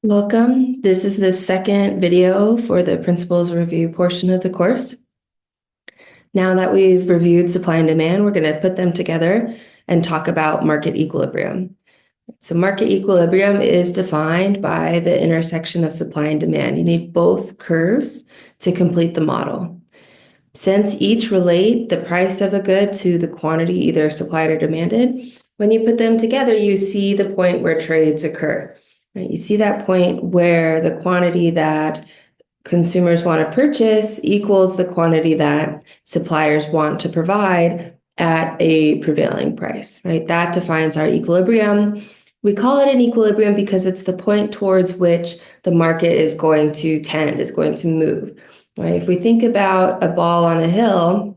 Welcome. This is the second video for the principles review portion of the course. Now that we've reviewed supply and demand, we're going to put them together and talk about market equilibrium. So market equilibrium is defined by the intersection of supply and demand. You need both curves to complete the model. Since each relate the price of a good to the quantity either supplied or demanded, when you put them together, you see the point where trades occur. Right? You see that point where the quantity that consumers want to purchase equals the quantity that suppliers want to provide at a prevailing price, right? That defines our equilibrium. We call it an equilibrium because it's the point towards which the market is going to tend, is going to move, right? If we think about a ball on a hill,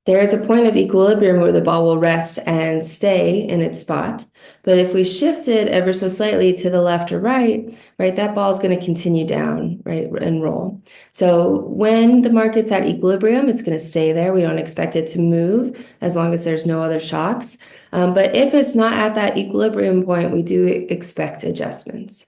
there is a point of equilibrium where the ball will rest and stay in its spot. But if we shift it ever so slightly to the left or right, that ball is going to continue down, right, and roll. So when the market's at equilibrium, it's going to stay there. We don't expect it to move as long as there's no other shocks. But if it's not at that equilibrium point, we do expect adjustments.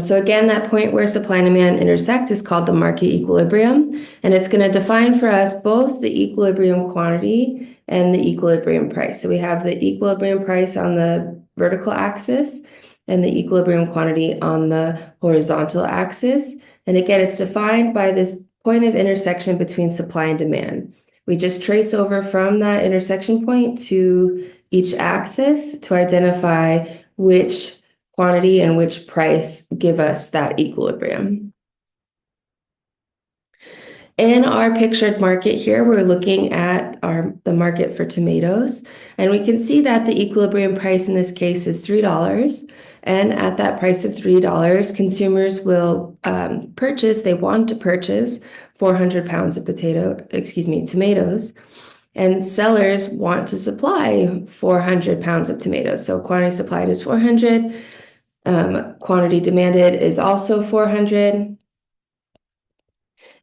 So again, that point where supply and demand intersect is called the market equilibrium, and it's going to define for us both the equilibrium quantity and the equilibrium price. So we have the equilibrium price on the vertical axis and the equilibrium quantity on the horizontal axis. And again, it's defined by this point of intersection between supply and demand. We just trace over from that intersection point to each axis to identify which quantity and which price give us that equilibrium. In our pictured market here, we're looking at the market for tomatoes, and we can see that the equilibrium price in this case is $3. And at that price of $3, consumers will they want to purchase 400 pounds of tomatoes. And sellers want to supply 400 pounds of tomatoes. So quantity supplied is 400. Quantity demanded is also 400.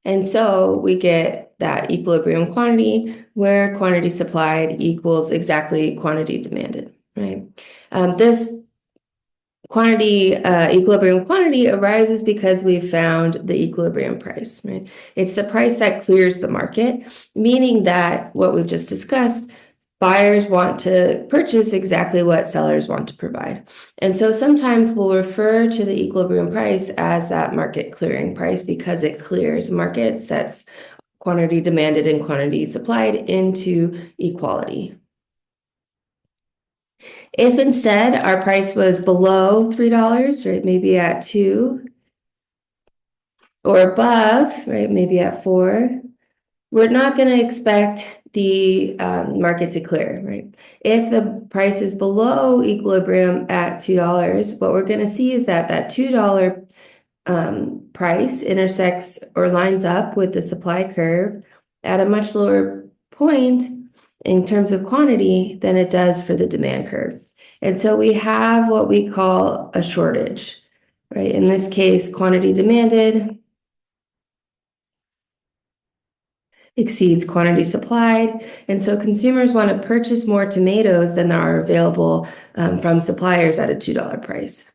And so we get that equilibrium quantity where quantity supplied equals exactly quantity demanded, right? This equilibrium quantity arises because we've found the equilibrium price, right? It's the price that clears the market, meaning that what we've just discussed, buyers want to purchase exactly what sellers want to provide. And so sometimes we'll refer to the equilibrium price as that market clearing price because it clears the market, sets quantity demanded and quantity supplied into equality. If instead our price was below $3, right, maybe at 2, or above, right, maybe at 4, we're not going to expect the market to clear, right? If the price is below equilibrium at $2, what we're going to see is that that $2 price intersects or lines up with the supply curve at a much lower point in terms of quantity than it does for the demand curve. And so we have what we call a shortage, right? In this case, quantity demanded exceeds quantity supplied. And so consumers want to purchase more tomatoes than there are available from suppliers at a $2 price.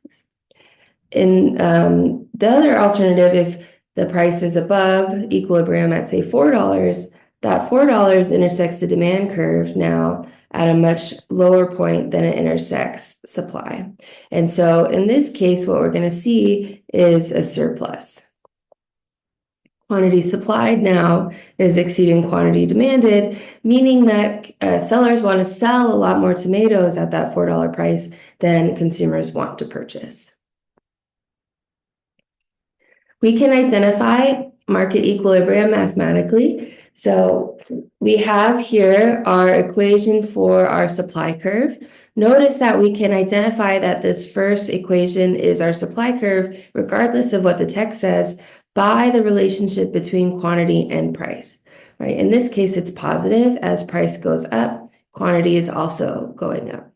In the other alternative, if the price is above equilibrium at, say, $4, that $4 intersects the demand curve now at a much lower point than it intersects supply. And so in this case, what we're going to see is a surplus. Quantity supplied now is exceeding quantity demanded, meaning that sellers want to sell a lot more tomatoes at that $4 price than consumers want to purchase. We can identify market equilibrium mathematically. So we have here our equation for our supply curve. Notice that we can identify that this first equation is our supply curve, regardless of what the text says, by the relationship between quantity and price, right? In this case, it's positive. As price goes up, quantity is also going up.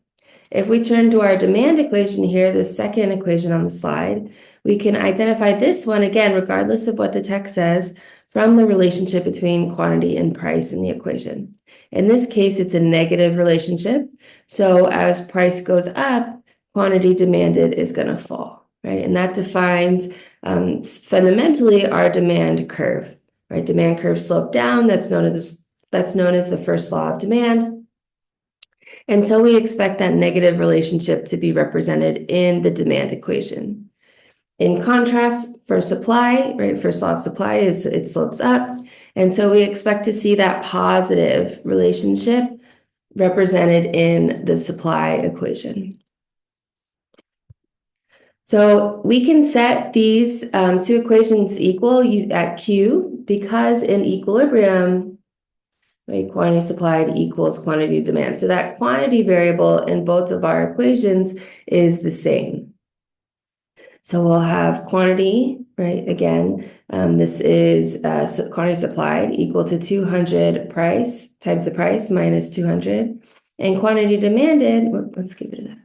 If we turn to our demand equation here, the second equation on the slide, we can identify this one, again, regardless of what the text says, from the relationship between quantity and price in the equation. In this case, it's a negative relationship. So as price goes up, quantity demanded is going to fall, right? And that defines fundamentally our demand curve, right? Demand curve slope down. That's known as the first law of demand. And so we expect that negative relationship to be represented in the demand equation. In contrast, for supply, right, first law of supply is it slopes up. And so we expect to see that positive relationship represented in the supply equation. So we can set these two equations equal at Q because in equilibrium, right, quantity supplied equals quantity demand. So that quantity variable in both of our equations is the same. So we'll have quantity, right, again, this is quantity supplied equal to 200 price times the price minus 200. And quantity demanded, let's keep it at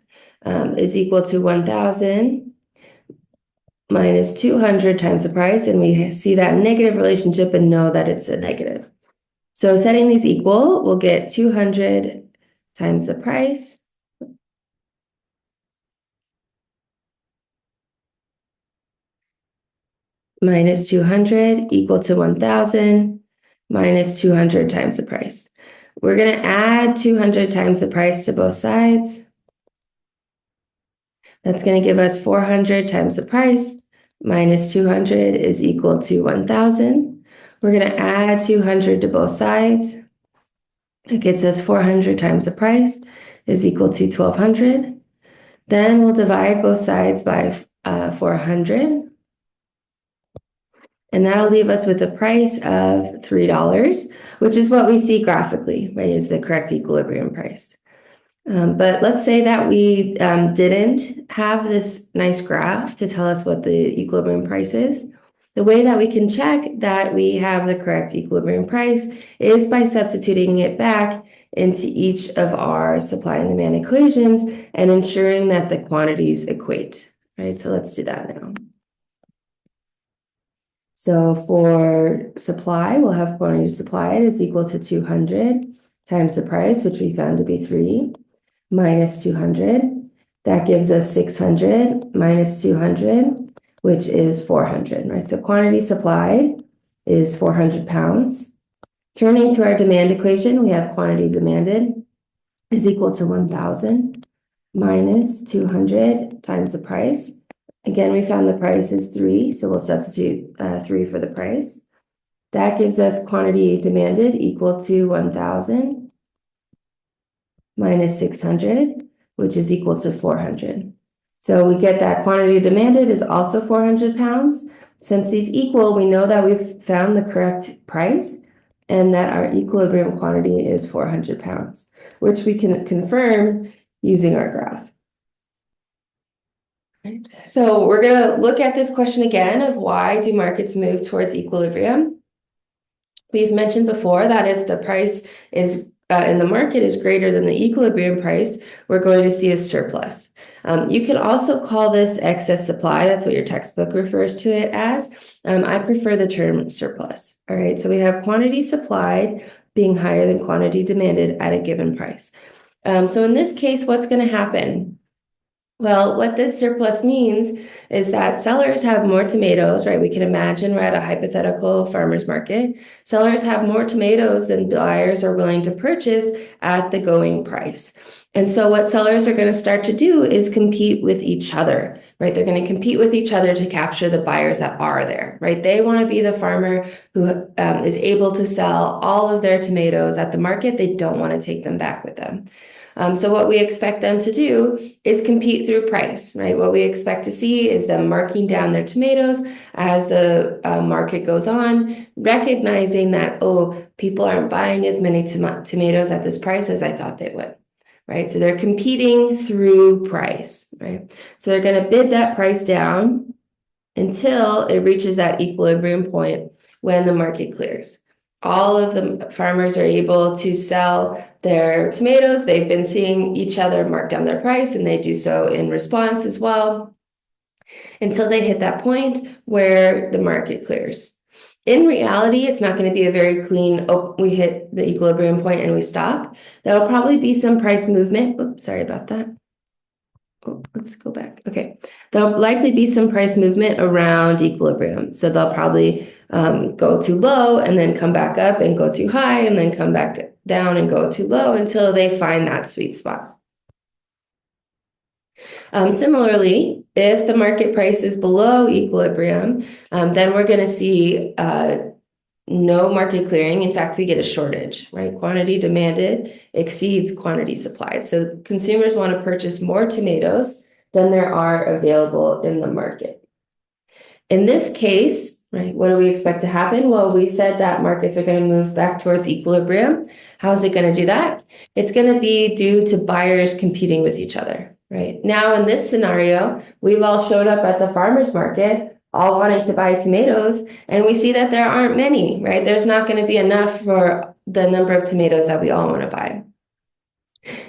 that, is equal to 1,000 minus 200 times the price. And we see that negative relationship and know that it's a negative. So setting these equal, we'll get 200 times the price minus 200 equal to 1,000 minus 200 times the price. We're going to add 200 times the price to both sides. That's going to give us 400 times the price minus 200 is equal to 1,000. We're going to add 200 to both sides. It gets us 400 times the price is equal to 1,200. Then we'll divide both sides by 400. And that'll leave us with a price of $3, which is what we see graphically, right, is the correct equilibrium price. But let's say that we didn't have this nice graph to tell us what the equilibrium price is. The way that we can check that we have the correct equilibrium price is by substituting it back into each of our supply and demand equations and ensuring that the quantities equate, right? So let's do that now. So for supply, we'll have quantity supplied is equal to 200 times the price, which we found to be 3, minus 200. That gives us 600 minus 200, which is 400, right? So quantity supplied is 400 pounds. Turning to our demand equation, we have quantity demanded is equal to 1,000 minus 200 times the price. Again, we found the price is 3, so we'll substitute 3 for the price. That gives us quantity demanded equal to 1,000 minus 600, which is equal to 400. So we get that quantity demanded is also 400 pounds. Since these equal, we know that we've found the correct price and that our equilibrium quantity is 400 pounds, which we can confirm using our graph. Right. So we're going to look at this question again of why do markets move towards equilibrium? We've mentioned before that if the price is in the market is greater than the equilibrium price, we're going to see a surplus. You can also call this excess supply. That's what your textbook refers to it as. I prefer the term surplus. All right, so we have quantity supplied being higher than quantity demanded at a given price. So in this case, what's going to happen? Well, what this surplus means is that sellers have more tomatoes, right? We can imagine we're at a hypothetical farmer's market. Sellers have more tomatoes than buyers are willing to purchase at the going price. And so what sellers are going to start to do is compete with each other, right? They're going to compete with each other to capture the buyers that are there, right? They want to be the farmer who is able to sell all of their tomatoes at the market. They don't want to take them back with them. So what we expect them to do is compete through price, right? What we expect to see is them marking down their tomatoes as the market goes on, recognizing that, oh, people aren't buying as many tomatoes at this price as I thought they would, right? So they're competing through price, right? So they're going to bid that price down until it reaches that equilibrium point when the market clears. All of the farmers are able to sell their tomatoes. They've been seeing each other mark down their price, and they do so in response as well until they hit that point where the market clears. In reality, it's not going to be a very clean, oh, we hit the equilibrium point and we stop. There'll probably be some price movement. Oops, sorry about that. Oh, let's go back. Okay. There'll likely be some price movement around equilibrium. So they'll probably go too low and then come back up and go too high and then come back down and go too low until they find that sweet spot. Similarly, if the market price is below equilibrium, then we're going to see no market clearing. In fact, we get a shortage, right? Quantity demanded exceeds quantity supplied. So consumers want to purchase more tomatoes than there are available in the market. In this case, right, what do we expect to happen? Well, we said that markets are going to move back towards equilibrium. How is it going to do that? It's going to be due to buyers competing with each other, right? Now, in this scenario, we've all shown up at the farmer's market all wanting to buy tomatoes, and we see that there aren't many, right? There's not going to be enough for the number of tomatoes that we all want to buy.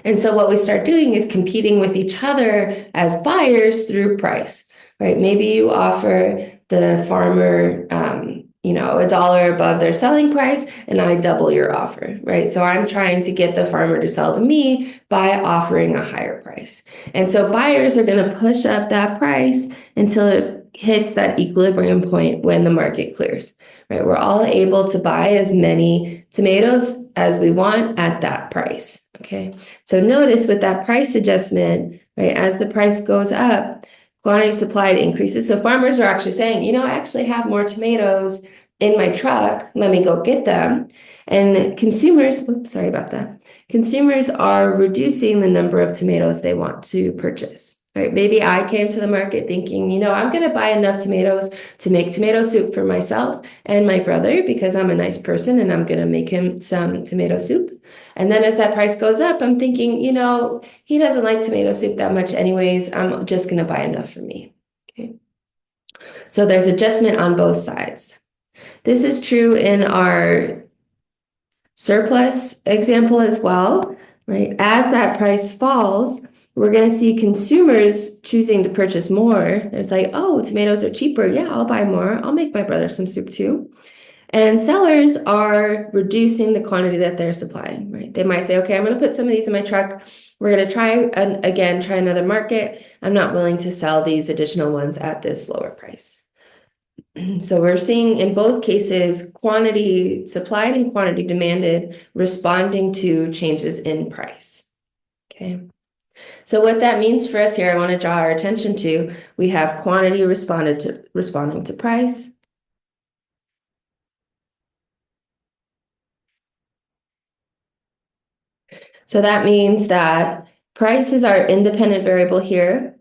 And so what we start doing is competing with each other as buyers through price, right? Maybe you offer the farmer, $1 above their selling price, and I double your offer, right? So I'm trying to get the farmer to sell to me by offering a higher price. And so buyers are going to push up that price until it hits that equilibrium point when the market clears, right? We're all able to buy as many tomatoes as we want at that price, okay? So notice with that price adjustment, right, as the price goes up, quantity supplied increases. So farmers are actually saying, I actually have more tomatoes in my truck. Let me go get them. And consumers, sorry about that. Consumers are reducing the number of tomatoes they want to purchase. Right? Maybe I came to the market thinking, I'm going to buy enough tomatoes to make tomato soup for myself and my brother because I'm a nice person and I'm going to make him some tomato soup. And then as that price goes up, I'm thinking, he doesn't like tomato soup that much anyways. I'm just going to buy enough for me. Okay. So there's adjustment on both sides. This is true in our surplus example as well, right? As that price falls, we're going to see consumers choosing to purchase more. There's like, oh, tomatoes are cheaper. Yeah, I'll buy more. I'll make my brother some soup too. And sellers are reducing the quantity that they're supplying, right? They might say, okay, I'm going to put some of these in my truck. We're going to try another market. I'm not willing to sell these additional ones at this lower price. So we're seeing in both cases, quantity supplied and quantity demanded responding to changes in price, okay? So what that means for us here, I want to draw our attention to, we have quantity responding to price. So that means that price is our independent variable here,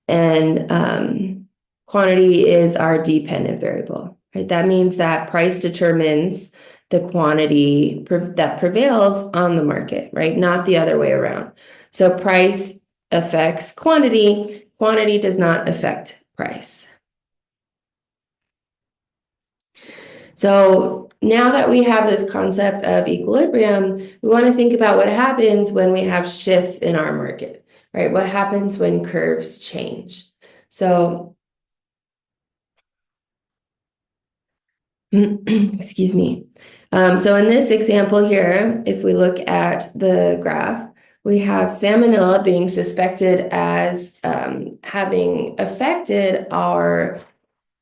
and quantity is our dependent variable, right? That means that price determines the quantity that prevails on the market, right? Not the other way around. So price affects quantity. Quantity does not affect price. So now that we have this concept of equilibrium, we want to think about what happens when we have shifts in our market, right? What happens when curves change? So, excuse me. So in this example here, if we look at the graph, we have salmonella being suspected as having affected our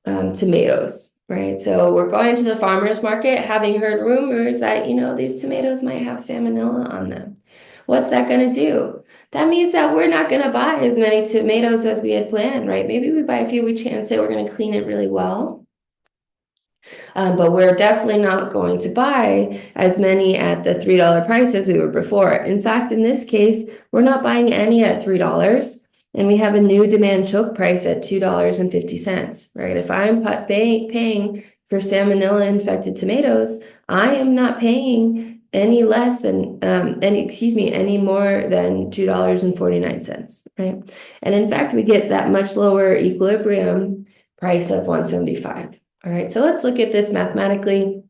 tomatoes, right? So we're going to the farmer's market, having heard rumors that, these tomatoes might have salmonella on them. What's that going to do? That means that we're not going to buy as many tomatoes as we had planned, right? Maybe we buy a few, we can say we're going to clean it really well. But we're definitely not going to buy as many at the $3 price as we were before. In fact, in this case, we're not buying any at $3, and we have a new demand choke price at $2.50, right? If I'm paying for salmonella-infected tomatoes, I am not paying any less than, any more than $2.49, right? And in fact, we get that much lower equilibrium price of $1.75. All right, so let's look at this mathematically.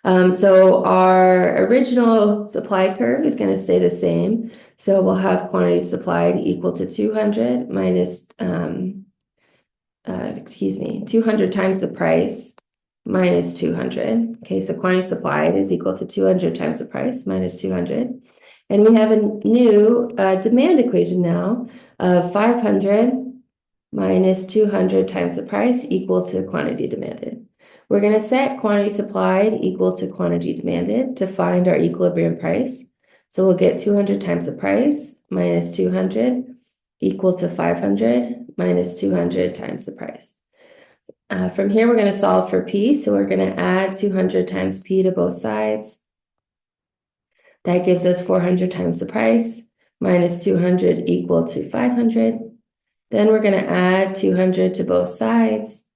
So our original supply curve is going to stay the same. So we'll have quantity supplied equal to 200 minus, 200 times the price minus 200. Okay, so quantity supplied is equal to 200 times the price minus 200. And we have a new demand equation now of 500 minus 200 times the price equal to quantity demanded. We're going to set quantity supplied equal to quantity demanded to find our equilibrium price. So we'll get 200 times the price minus 200 equal to 500 minus 200 times the price. From here, we're going to solve for P. So we're going to add 200 times P to both sides. That gives us 400 times the price minus 200 equal to 500. Then we're going to add 200 to both sides.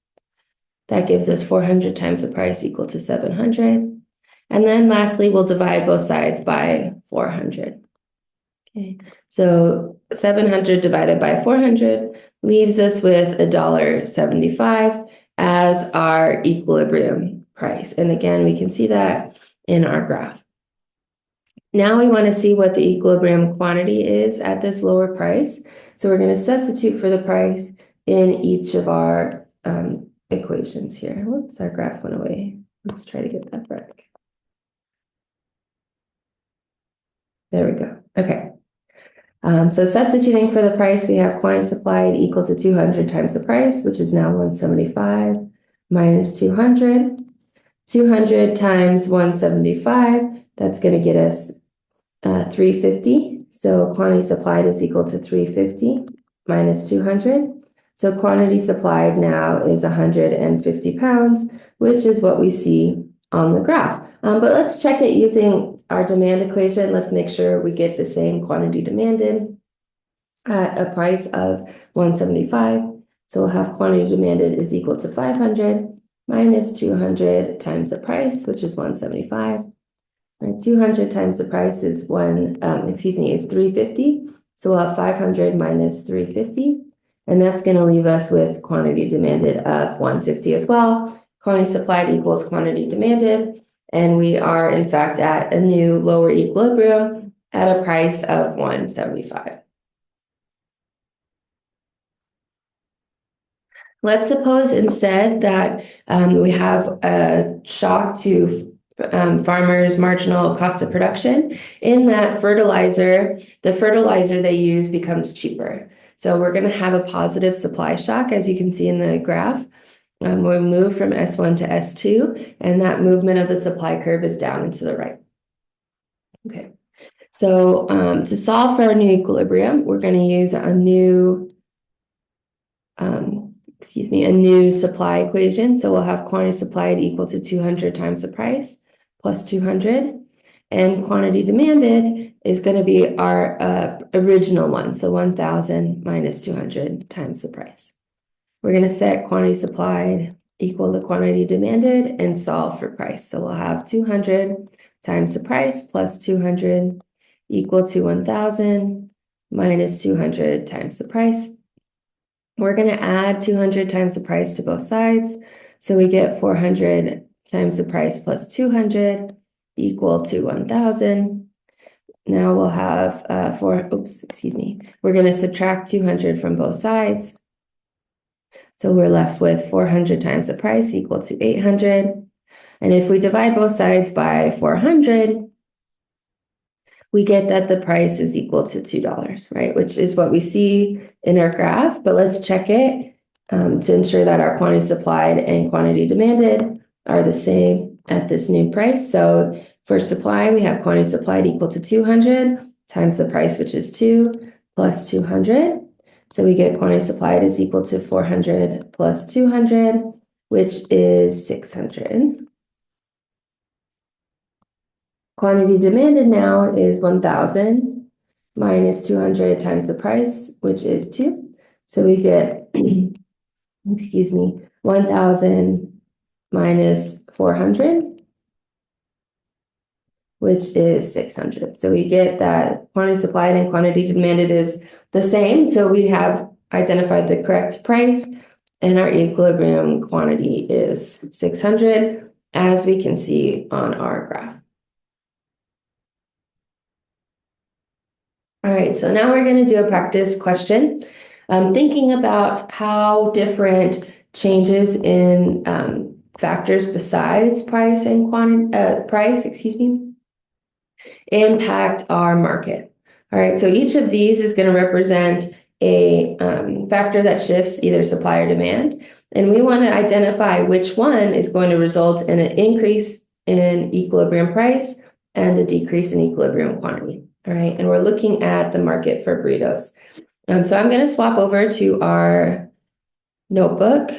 That gives us 400 times the price equal to 700. And then lastly, we'll divide both sides by 400. Okay, so 700 divided by 400 leaves us with $1.75 as our equilibrium price. And again, we can see that in our graph. Now we want to see what the equilibrium quantity is at this lower price. So we're going to substitute for the price in each of our equations here. Whoops, our graph went away. Let's try to get that back. There we go. Okay. So substituting for the price, we have quantity supplied equal to 200 times the price, which is now 175 minus 200. 200 times 175, that's going to get us 350. So quantity supplied is equal to 350 minus 200. So quantity supplied now is 150 pounds, which is what we see on the graph. But let's check it using our demand equation. Let's make sure we get the same quantity demanded at a price of 175. So we'll have quantity demanded is equal to 500 minus 200 times the price, which is 175. Right, 200 times the price is 350. So we'll have 500 minus 350. And that's going to leave us with quantity demanded of 150 as well. Quantity supplied equals quantity demanded. And we are, in fact, at a new lower equilibrium at a price of 175. Let's suppose instead that we have a shock to farmers' marginal cost of production in that the fertilizer they use becomes cheaper. So we're going to have a positive supply shock, as you can see in the graph. We move from S1 to S2, and that movement of the supply curve is down and to the right. Okay, so to solve for our new equilibrium, we're going to use a new supply equation. So we'll have quantity supplied equal to 200 times the price plus 200. And quantity demanded is going to be our original one. So 1,000 minus 200 times the price. We're going to set quantity supplied equal to quantity demanded and solve for price. So we'll have 200 times the price plus 200 equal to 1,000 minus 200 times the price. We're going to add 200 times the price to both sides. So we get 400 times the price plus 200 equal to 1,000. Now we'll have we're going to subtract 200 from both sides. So we're left with 400 times the price equal to 800. And if we divide both sides by 400, we get that the price is equal to $2, right? Which is what we see in our graph, but let's check it to ensure that our quantity supplied and quantity demanded are the same at this new price. So for supply, we have quantity supplied equal to 200 times the price, which is 2, plus 200. So we get quantity supplied is equal to 400 plus 200, which is 600. Quantity demanded now is 1,000 minus 200 times the price, which is 2. So we get, 1,000 minus 400, which is 600. So we get that quantity supplied and quantity demanded is the same. So we have identified the correct price, and our equilibrium quantity is 600, as we can see on our graph. All right, so now we're going to do a practice question. Thinking about how different changes in factors besides price and price, impact our market. All right, so each of these is going to represent a factor that shifts either supply or demand, and we want to identify which one is going to result in an increase in equilibrium price and a decrease in equilibrium quantity. All right, and we're looking at the market for burritos. So I'm going to swap over to our notebook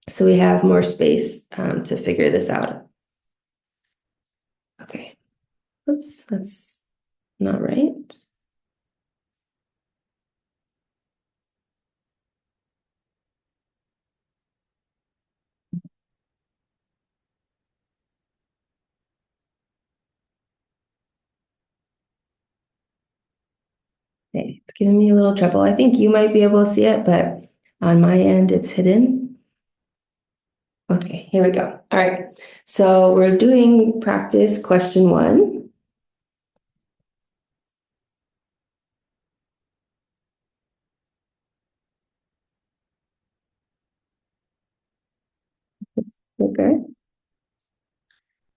so we have more space to figure this out. Okay, oops, that's not right. Okay, it's giving me a little trouble. I think you might be able to see it, but on my end, it's hidden. Okay, here we go. All right, so we're doing practice question 1. Okay.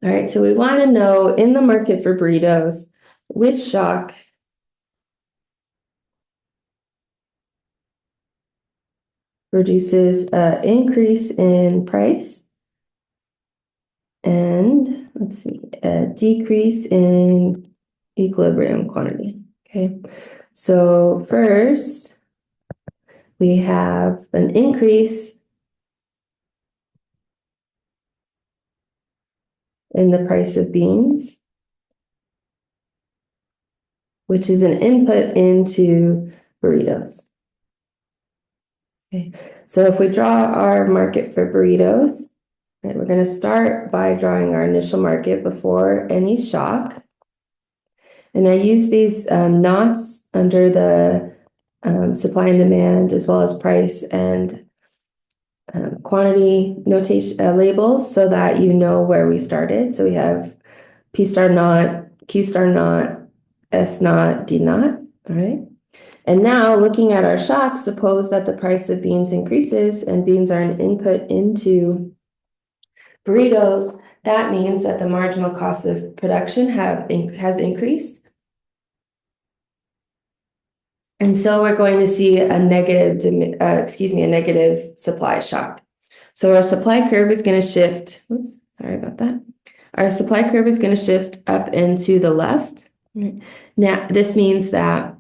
All right, so we want to know in the market for burritos, which shock produces an increase in price and, let's see, a decrease in equilibrium quantity. Okay, so first we have an increase in the price of beans, which is an input into burritos. Okay, so if we draw our market for burritos, right, we're going to start by drawing our initial market before any shock. And I use these knots under the supply and demand as well as price and quantity notation labels so that you know where we started. So we have P star naught, Q star naught, S naught, D naught. All right. And now looking at our shock, suppose that the price of beans increases and beans are an input into burritos. That means that the marginal cost of production has increased. And so we're going to see a negative supply shock. So our supply curve is going to shift. Oops, sorry about that. Our supply curve is going to shift up and to the left. Now, this means that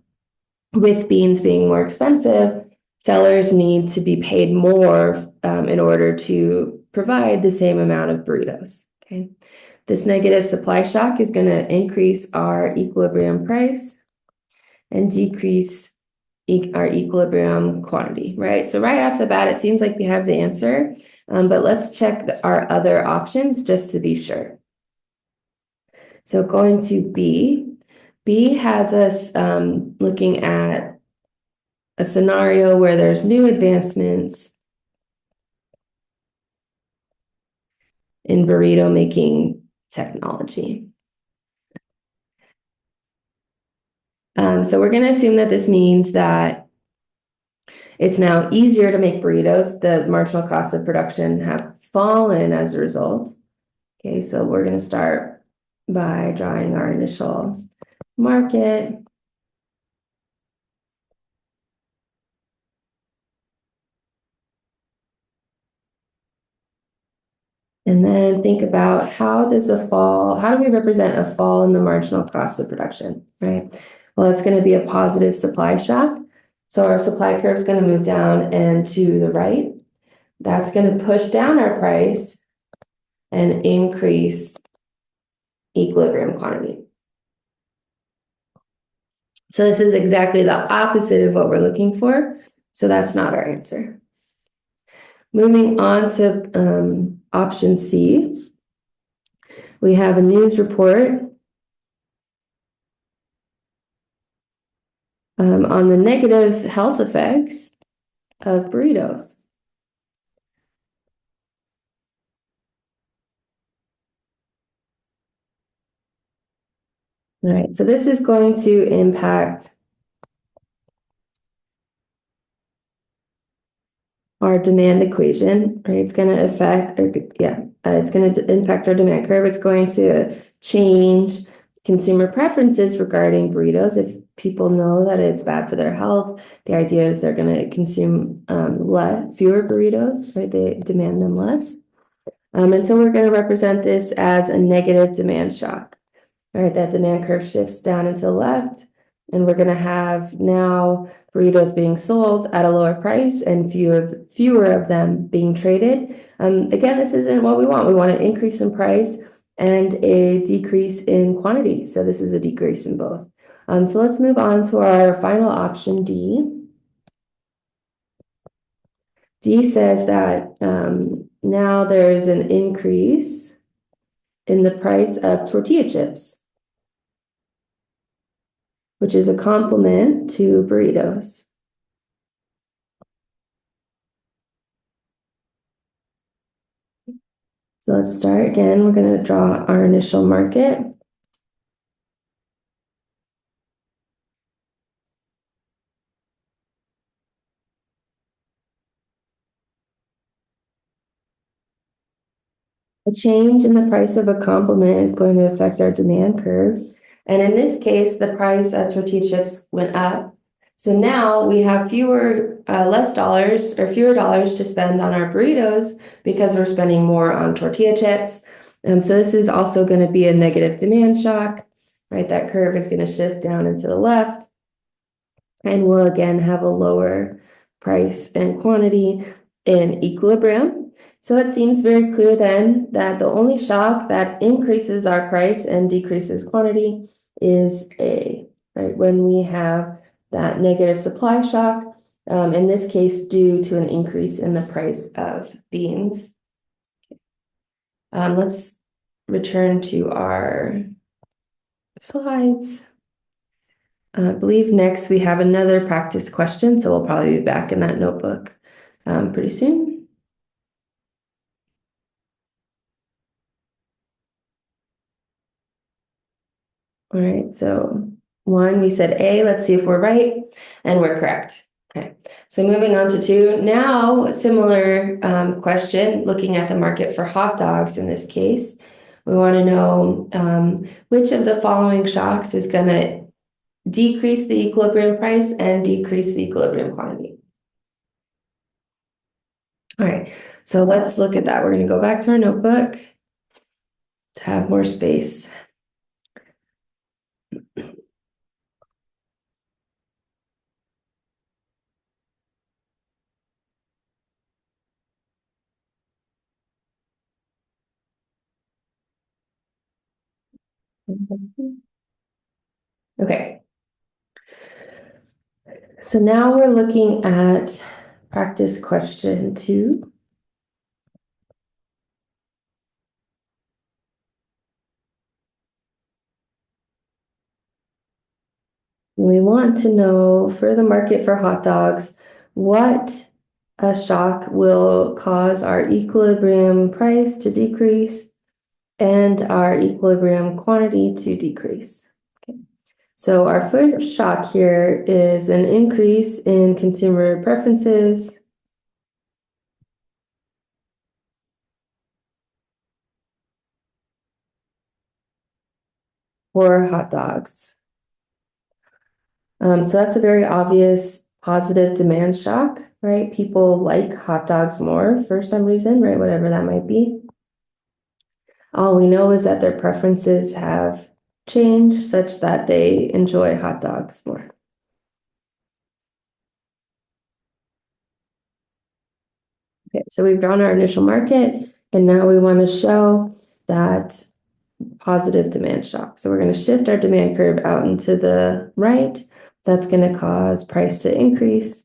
with beans being more expensive, sellers need to be paid more in order to provide the same amount of burritos. Okay, this negative supply shock is going to increase our equilibrium price and decrease our equilibrium quantity, right? So right off the bat, it seems like we have the answer, but let's check our other options just to be sure. So going to B has us looking at a scenario where there's new advancements in burrito making technology. So we're going to assume that this means that it's now easier to make burritos. The marginal costs of production have fallen as a result. Okay, so we're going to start by drawing our initial market. And then think about how do we represent a fall in the marginal cost of production, right? Well, it's going to be a positive supply shock. So our supply curve is going to move down and to the right. That's going to push down our price and increase equilibrium quantity. So this is exactly the opposite of what we're looking for. So that's not our answer. Moving on to option C, we have a news report on the negative health effects of burritos. All right, so this is going to impact our demand equation, right? It's going to it's going to impact our demand curve. It's going to change consumer preferences regarding burritos. If people know that it's bad for their health, the idea is they're going to consume fewer burritos, right? They demand them less. And so we're going to represent this as a negative demand shock. All right, that demand curve shifts down and to the left, and we're going to have now burritos being sold at a lower price and fewer of them being traded. Again, this isn't what we want. We want an increase in price and a decrease in quantity. So this is a decrease in both. So let's move on to our final option, D. D says that now there is an increase in the price of tortilla chips, which is a complement to burritos. So let's start again. We're going to draw our initial market. A change in the price of a complement is going to affect our demand curve. And in this case, the price of tortilla chips went up. So now we have fewer dollars to spend on our burritos because we're spending more on tortilla chips. So this is also going to be a negative demand shock, right? That curve is going to shift down and to the left. And we'll again have a lower price and quantity in equilibrium. So it seems very clear then that the only shock that increases our price and decreases quantity is A, right? When we have that negative supply shock, in this case, due to an increase in the price of beans. Let's return to our slides. I believe next we have another practice question, so we'll probably be back in that notebook pretty soon. All right, so one, we said A, let's see if we're right, and we're correct. Okay, so moving on to two, now a similar question, looking at the market for hot dogs in this case. We want to know which of the following shocks is going to decrease the equilibrium price and decrease the equilibrium quantity. All right, so let's look at that. We're going to go back to our notebook to have more space. Okay. So now we're looking at practice question 2. We want to know for the market for hot dogs, what a shock will cause our equilibrium price to decrease and our equilibrium quantity to decrease. Okay. So our first shock here is an increase in consumer preferences for hot dogs. So that's a very obvious positive demand shock, right? People like hot dogs more for some reason, right? Whatever that might be. All we know is that their preferences have changed such that they enjoy hot dogs more. Okay, so we've drawn our initial market, and now we want to show that positive demand shock. So we're going to shift our demand curve out into the right. That's going to cause price to increase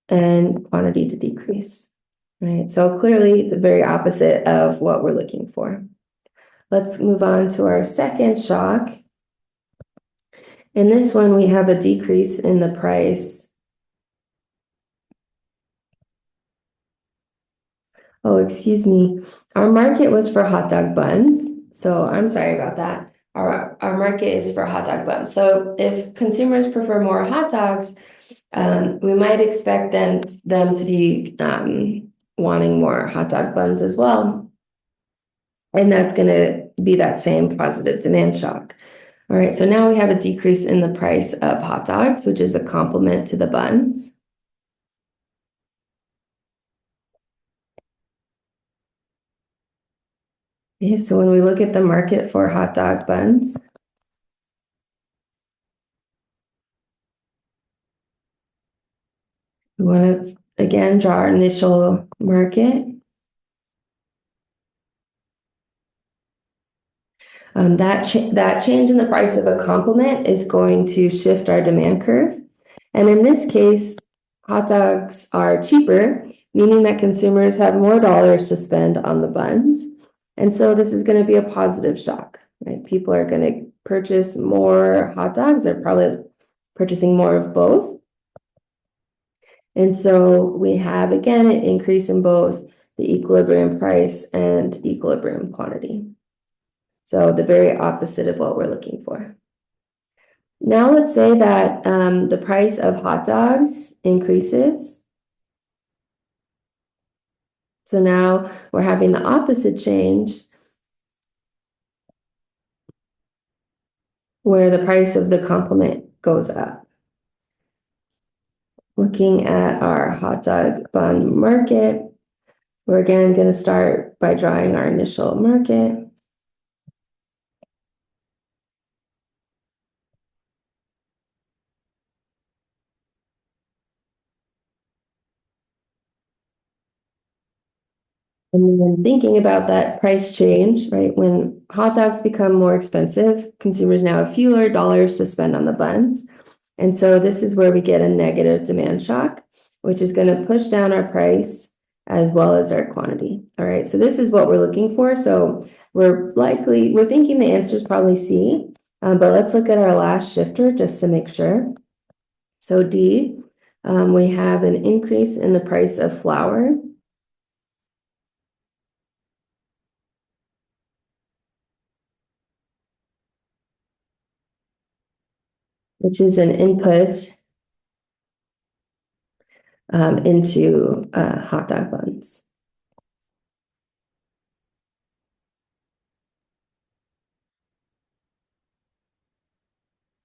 and quantity to decrease, right? So clearly the very opposite of what we're looking for. Let's move on to our second shock. In this one, we have a decrease in the price. Oh, excuse me. Our market was for hot dog buns. So I'm sorry about that. Our market is for hot dog buns. So if consumers prefer more hot dogs, We might expect then them to be wanting more hot dog buns as well. And that's going to be that same positive demand shock. All right, so now we have a decrease in the price of hot dogs, which is a complement to the buns. Okay, so when we look at the market for hot dog buns, we want to again draw our initial market. That change in the price of a complement is going to shift our demand curve. And in this case, hot dogs are cheaper, meaning that consumers have more dollars to spend on the buns. And so this is going to be a positive shock, right? People are going to purchase more hot dogs. They're probably purchasing more of both. And so we have, again, an increase in both the equilibrium price and equilibrium quantity. So the very opposite of what we're looking for. Now let's say that the price of hot dogs increases. So now we're having the opposite change where the price of the complement goes up. Looking at our hot dog bun market, we're again going to start by drawing our initial market. And then thinking about that price change, right? When hot dogs become more expensive, consumers now have fewer dollars to spend on the buns. And so this is where we get a negative demand shock, which is going to push down our price as well as our quantity. All right, so this is what we're looking for. So we're thinking the answer is probably C, but let's look at our last shifter just to make sure. So D, we have an increase in the price of flour. Which is an input into hot dog buns.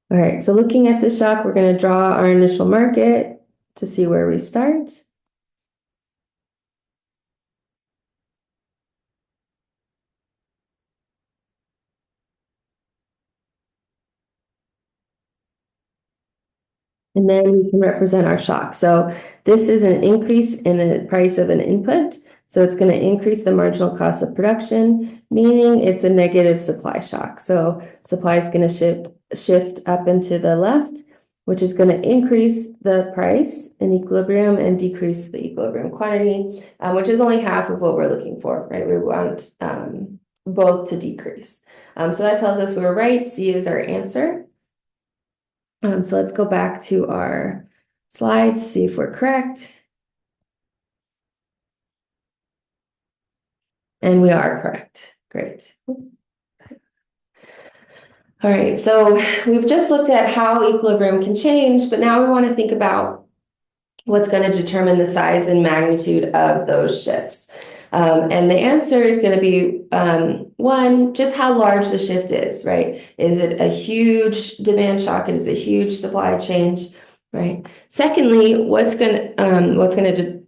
All right, so looking at the shock, we're going to draw our initial market to see where we start. And then we can represent our shock. So this is an increase in the price of an input. So it's going to increase the marginal cost of production, meaning it's a negative supply shock. So supply is going to shift up into the left, which is going to increase the price in equilibrium and decrease the equilibrium quantity, which is only half of what we're looking for, right? We want both to decrease. So that tells us we were right. C is our answer. So let's go back to our slides, see if we're correct. And we are correct. Great. All right, so we've just looked at how equilibrium can change, but now we want to think about what's going to determine the size and magnitude of those shifts. And the answer is going to be one, just how large the shift is, right? Is it a huge demand shock? It is a huge supply change, right? Secondly, what's going to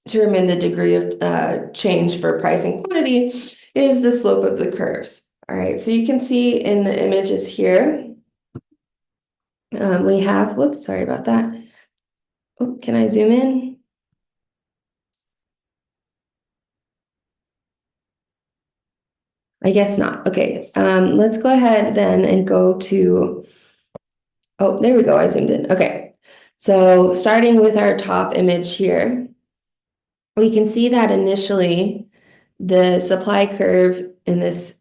determine the degree of change for price and quantity is the slope of the curves. All right, so you can see in the images here, we have, whoops, sorry about that. Oh, can I zoom in? I guess not. Okay, let's go ahead then and go to, oh, there we go, I zoomed in. Okay, so starting with our top image here, we can see that initially the supply curve in this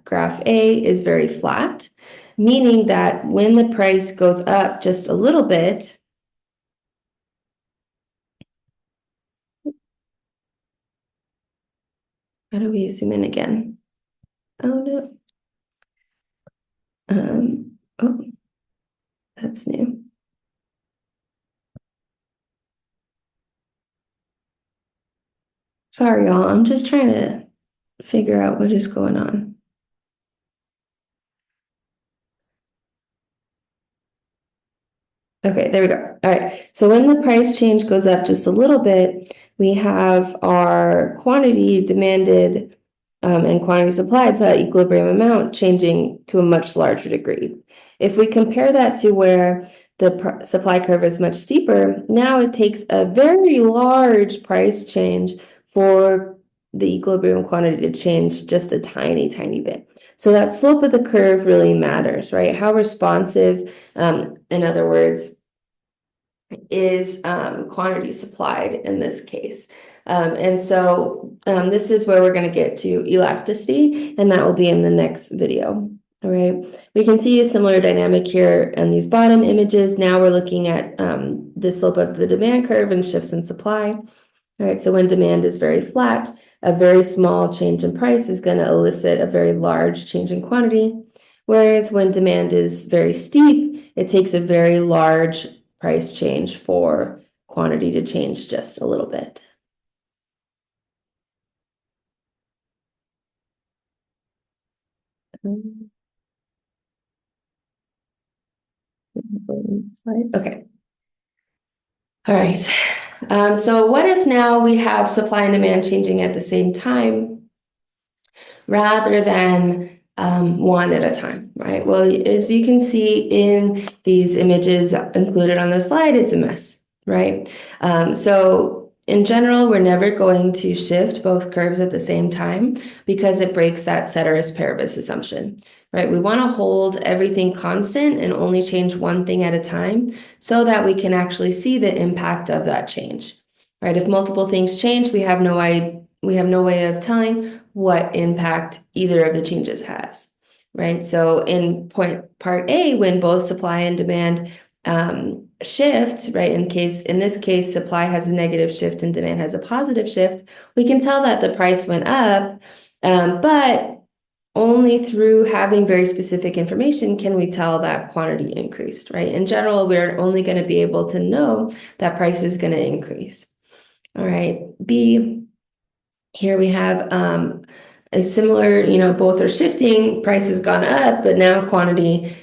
graph A is very flat, meaning that when the price goes up just a little bit, how do we zoom in again? Oh no. Oh, that's new. Sorry, y'all. I'm just trying to figure out what is going on. Okay, there we go. All right. So when the price change goes up just a little bit, we have our quantity demanded and quantity supplied, so that equilibrium amount changing to a much larger degree. If we compare that to where the supply curve is much steeper, now it takes a very large price change for the equilibrium quantity to change just a tiny, tiny bit. So that slope of the curve really matters, right? How responsive, in other words, is quantity supplied in this case. And so this is where we're going to get to elasticity, and that will be in the next video. All right, we can see a similar dynamic here in these bottom images. Now we're looking at the slope of the demand curve and shifts in supply. All right, so when demand is very flat, a very small change in price is going to elicit a very large change in quantity. Whereas when demand is very steep, it takes a very large price change for quantity to change just a little bit. Okay. All right. So what if now we have supply and demand changing at the same time rather than one at a time, right? Well, as you can see in these images included on the slide, it's a mess, right? So in general, we're never going to shift both curves at the same time because it breaks that ceteris paribus assumption, right? We want to hold everything constant and only change one thing at a time so that we can actually see the impact of that change, right? If multiple things change, we have no way of telling what impact either of the changes has, right? So in part A, when both supply and demand shift, right? In this case, supply has a negative shift and demand has a positive shift. We can tell that the price went up, but only through having very specific information can we tell that quantity increased, right? In general, we're only going to be able to know that price is going to increase. All right, B, here we have a similar, both are shifting, price has gone up, but now quantity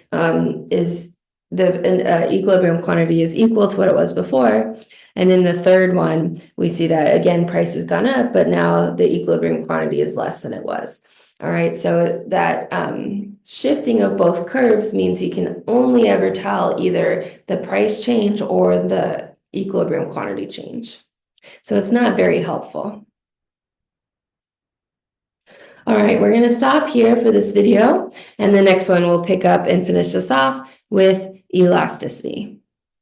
is the equilibrium quantity is equal to what it was before. And in the third one, we see that again, price has gone up, but now the equilibrium quantity is less than it was. All right, so that shifting of both curves means you can only ever tell either the price change or the equilibrium quantity change. So it's not very helpful. All right, we're going to stop here for this video, and the next one we'll pick up and finish this off with elasticity.